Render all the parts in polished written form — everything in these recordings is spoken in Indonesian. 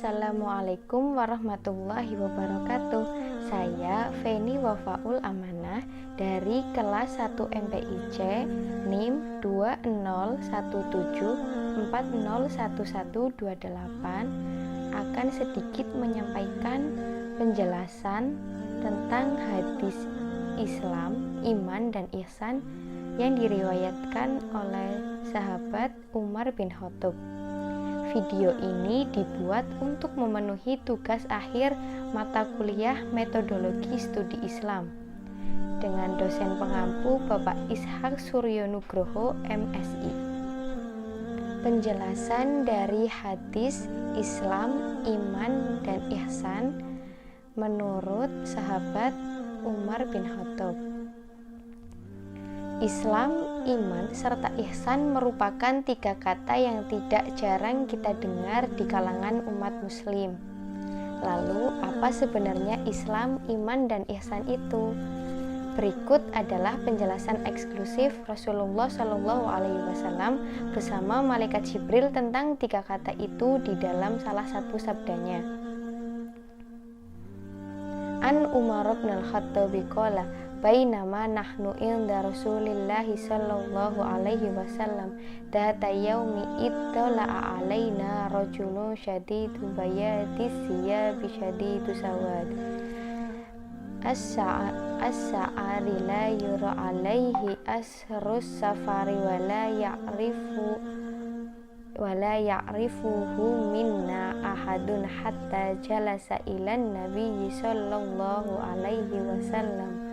Assalamualaikum warahmatullahi wabarakatuh. Saya Feni Wafaul Amanah dari kelas 1 MPIC NIM 2017401128 akan sedikit menyampaikan penjelasan tentang hadis Islam, iman dan ihsan yang diriwayatkan oleh sahabat Umar bin Khattab. Video ini dibuat untuk memenuhi tugas akhir mata kuliah Metodologi Studi Islam dengan dosen pengampu Bapak Ishak Suryo Nugroho MSI. Penjelasan dari hadis Islam, iman dan ihsan menurut sahabat Umar bin Khattab. Islam, iman, serta ihsan merupakan 3 kata yang tidak jarang kita dengar di kalangan umat muslim. Lalu, apa sebenarnya Islam, iman, dan ihsan itu? Berikut adalah penjelasan eksklusif Rasulullah SAW bersama malaikat Jibril tentang 3 kata itu di dalam salah satu sabdanya. An Umar bin Al-Khattab qala bainama nahnu inda Rasulillahi sallallahu alaihi wasallam data yaumi ittala'a alaina rajulun syadidu bayadis siyabi syadidu sawad as-sa'ari la yura alaihi asrus safari wala ya'rifuhu minna ahadun hatta jalasa ilan nabiyyi sallallahu alaihi wasallam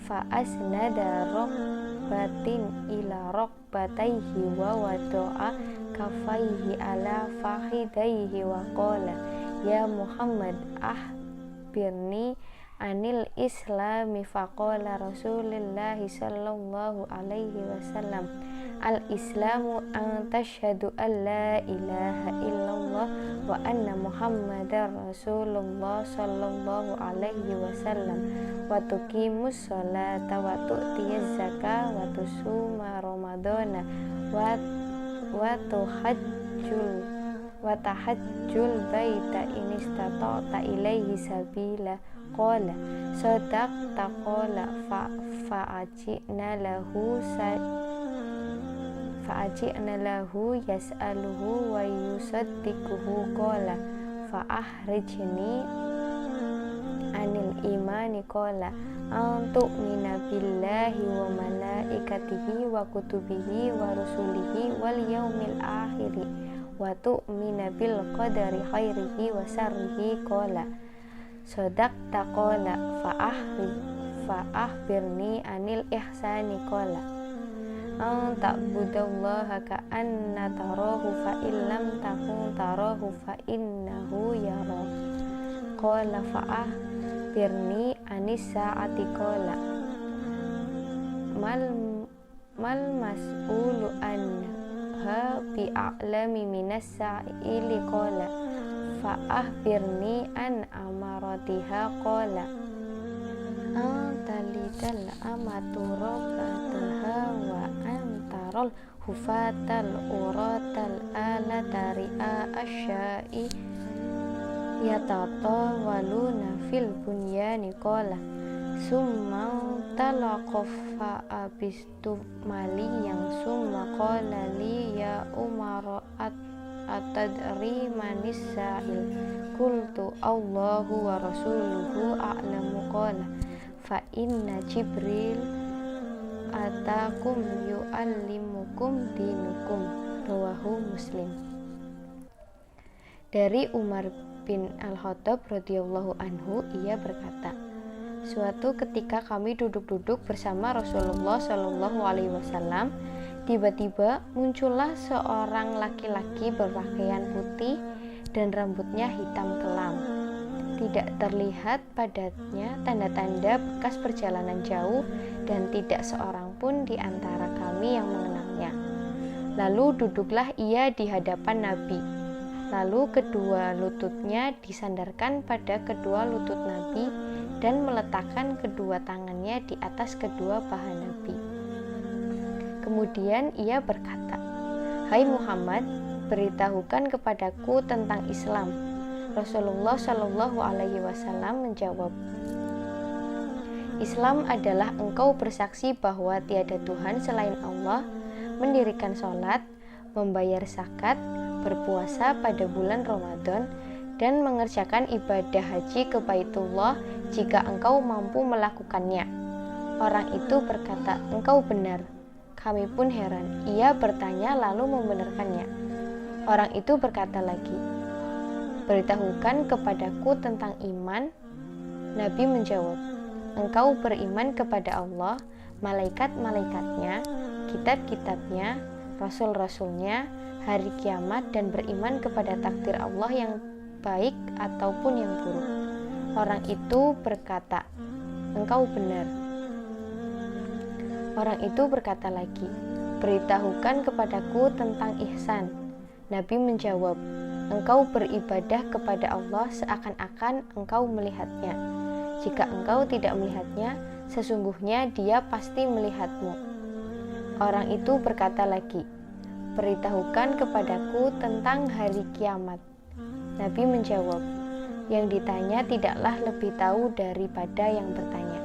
fa'asnada rokbatin ila rokbataihi wa wado'a kafaihi ala fahidaihi wa qala ya Muhammad ahbirni anil islami faqala Rasulillahi sallallahu alaihi wasallam al-islamu an tashhadu an la ilaha illallah wa anna muhammadar rasulullah sallallahu alaihi wasallam wa tuqimus sholata wa tu'tiyaz zakah wa tusuma ramadana wa tahajjul baita in istata'ta ilaihi sabila qala sadaqta qala fa'ajina lahu yas'aluhu wa yusaddiquhu qala fa'ahrijni anil imani qala antu'mina billahi wa malaikatihi wa kutubihi wa rusulihi wal yaumil akhiri wa tu'mina bil qadari khairihi wa sarrihi qala sadaqta qala fa'ahbirni anil ihsani qala ta'budallaha ka'anna tarahu fa illam takun tarahu fa innahu yarak qala fa'ahbirni anis sa'ati qala mal mas'ulu anha bi'a'lami minas sa'ili qala fa'ahbirni an amaratiha qala talidal amatu rabbataha wa antarol hufatal uratal ala tari'a asyai yatata waluna fil bunyani qala summa talaqafa abistu mali yang summa qala li ya umar atadri manis sa'il qultu Allahu wa rasuluhu a'lamu qala fa inna Jibril atakum yu'allimukum dinukum rawahu Muslim. Dari Umar bin Al-Khattab radhiyallahu anhu, ia berkata, suatu ketika kami duduk-duduk bersama Rasulullah sallallahu alaihi wasallam, tiba-tiba muncullah seorang laki-laki berpakaian putih dan rambutnya hitam kelam. Tidak terlihat padanya tanda-tanda bekas perjalanan jauh dan tidak seorang pun di antara kami yang mengenalnya. Lalu duduklah ia di hadapan Nabi. Lalu kedua lututnya disandarkan pada kedua lutut Nabi dan meletakkan kedua tangannya di atas kedua paha Nabi. Kemudian ia berkata, "Hai Muhammad, beritahukan kepadaku tentang Islam." Rasulullah Shallallahu Alaihi Wasallam menjawab, Islam adalah engkau bersaksi bahwa tiada Tuhan selain Allah, mendirikan sholat, membayar zakat, berpuasa pada bulan Ramadan, dan mengerjakan ibadah haji ke Baitullah jika engkau mampu melakukannya. Orang itu berkata, engkau benar. Kami pun heran. Ia bertanya lalu membenarkannya. Orang itu berkata lagi, beritahukan kepadaku tentang iman. Nabi menjawab, engkau beriman kepada Allah, malaikat-malaikatnya, kitab-kitabnya, rasul-rasulnya, hari kiamat, dan beriman kepada takdir Allah yang baik ataupun yang buruk. Orang itu berkata, engkau benar. Orang itu berkata lagi, beritahukan kepadaku tentang ihsan. Nabi menjawab, engkau beribadah kepada Allah seakan-akan engkau melihatnya. Jika engkau tidak melihatnya, sesungguhnya Dia pasti melihatmu. Orang itu berkata lagi, beritahukan kepadaku tentang hari kiamat. Nabi menjawab, yang ditanya tidaklah lebih tahu daripada yang bertanya.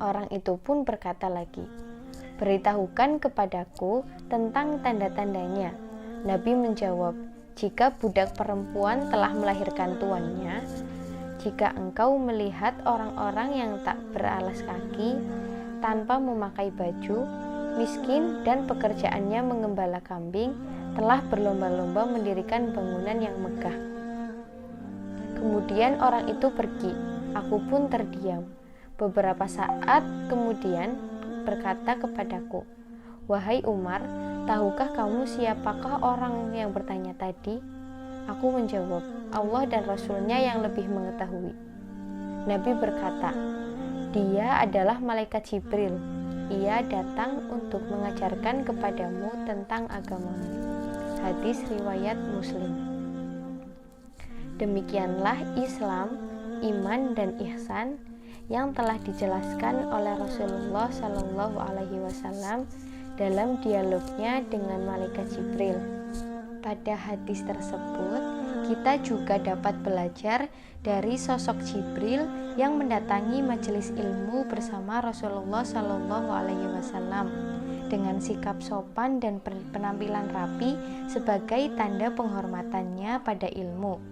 Orang itu pun berkata lagi, beritahukan kepadaku tentang tanda-tandanya. Nabi menjawab, jika budak perempuan telah melahirkan tuannya, jika engkau melihat orang-orang yang tak beralas kaki, tanpa memakai baju, miskin dan pekerjaannya mengembala kambing, telah berlomba-lomba mendirikan bangunan yang megah. Kemudian orang itu pergi, aku pun terdiam. Beberapa saat kemudian berkata kepadaku, wahai Umar, tahukah kamu siapakah orang yang bertanya tadi? Aku menjawab, Allah dan Rasulnya yang lebih mengetahui. Nabi berkata, dia adalah malaikat Jibril. Ia datang untuk mengajarkan kepadamu tentang agamamu. Hadis riwayat Muslim. Demikianlah Islam, iman, dan ihsan yang telah dijelaskan oleh Rasulullah Shallallahu Alaihi Wasallam dalam dialognya dengan malaikat Jibril. Pada hadis tersebut, kita juga dapat belajar dari sosok Jibril yang mendatangi majelis ilmu bersama Rasulullah Shallallahu Alaihi Wasallam dengan sikap sopan dan penampilan rapi sebagai tanda penghormatannya pada ilmu.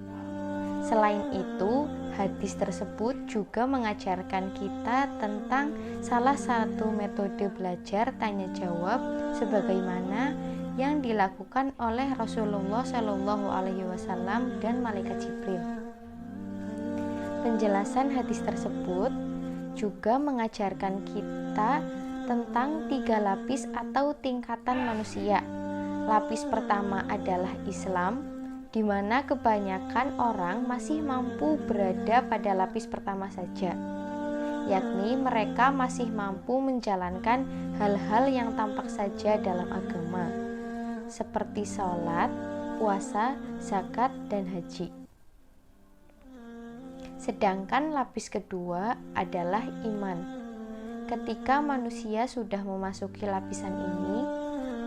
Selain itu, hadis tersebut juga mengajarkan kita tentang salah satu metode belajar tanya jawab sebagaimana yang dilakukan oleh Rasulullah Shallallahu Alaihi Wasallam dan malaikat Jibril. Penjelasan hadis tersebut juga mengajarkan kita tentang 3 lapis atau tingkatan manusia. Lapis pertama adalah Islam, di mana kebanyakan orang masih mampu berada pada lapis pertama saja, yakni mereka masih mampu menjalankan hal-hal yang tampak saja dalam agama, seperti sholat, puasa, zakat, dan haji. Sedangkan lapis kedua adalah iman. Ketika manusia sudah memasuki lapisan ini,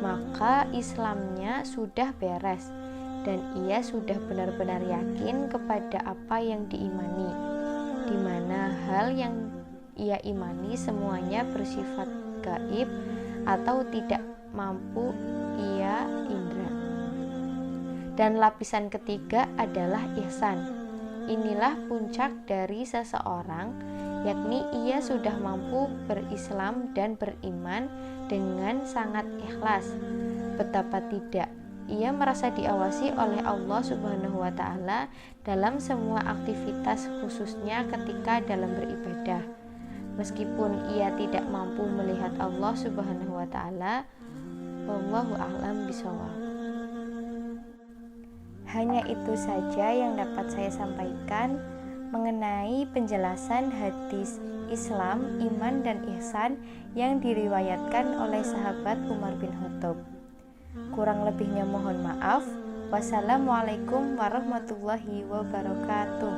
maka Islamnya sudah beres dan ia sudah benar-benar yakin kepada apa yang diimani, di mana hal yang ia imani semuanya bersifat gaib atau tidak mampu ia indra. Dan lapisan ketiga adalah ihsan. Inilah puncak dari seseorang, yakni ia sudah mampu berislam dan beriman dengan sangat ikhlas. Betapa tidak, ia merasa diawasi oleh Allah Subhanahu wa Ta'ala dalam semua aktivitas, khususnya ketika dalam beribadah. Meskipun ia tidak mampu melihat Allah Subhanahu wa Ta'ala, wallahu a'lam bishawab. Hanya itu saja yang dapat saya sampaikan mengenai penjelasan hadis Islam, iman, dan ihsan yang diriwayatkan oleh sahabat Umar bin Khattab. Kurang lebihnya mohon maaf. Wassalamualaikum warahmatullahi wabarakatuh.